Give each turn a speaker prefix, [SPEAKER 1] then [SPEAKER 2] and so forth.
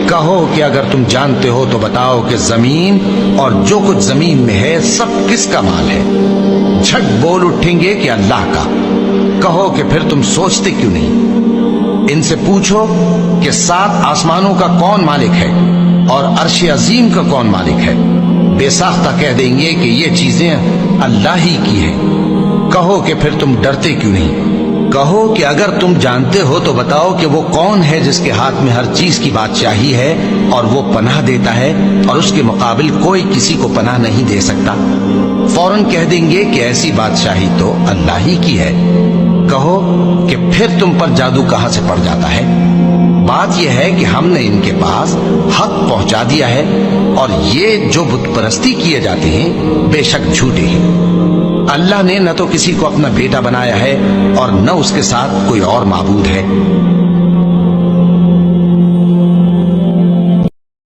[SPEAKER 1] کہو کہ اگر تم جانتے ہو تو بتاؤ کہ زمین اور جو کچھ زمین میں ہے سب کس کا مال ہے؟ جھٹ بول اٹھیں گے کہ اللہ کا۔ کہو کہ پھر تم سوچتے کیوں نہیں؟ ان سے پوچھو کہ 7 آسمانوں کا کون مالک ہے اور عرش عظیم کا کون مالک ہے؟ بے ساختہ کہہ دیں گے کہ یہ چیزیں اللہ ہی کی ہیں۔ کہو کہ پھر تم ڈرتے کیوں نہیں؟ کہو کہ اگر تم جانتے ہو تو بتاؤ کہ وہ کون ہے جس کے ہاتھ میں ہر چیز کی بادشاہی ہے اور وہ پناہ دیتا ہے اور اس کے مقابل کوئی کسی کو پناہ نہیں دے سکتا؟ فوراً کہہ دیں گے کہ ایسی بادشاہی تو اللہ ہی کی ہے۔ کہو کہ پھر تم پر جادو کہاں سے پڑ جاتا ہے؟ بات یہ ہے کہ ہم نے ان کے پاس حق پہنچا دیا ہے اور یہ جو بت پرستی کیے جاتے ہیں بے شک جھوٹے ہیں۔ اللہ نے نہ تو کسی کو اپنا بیٹا بنایا ہے اور نہ اس کے ساتھ کوئی اور معبود ہے۔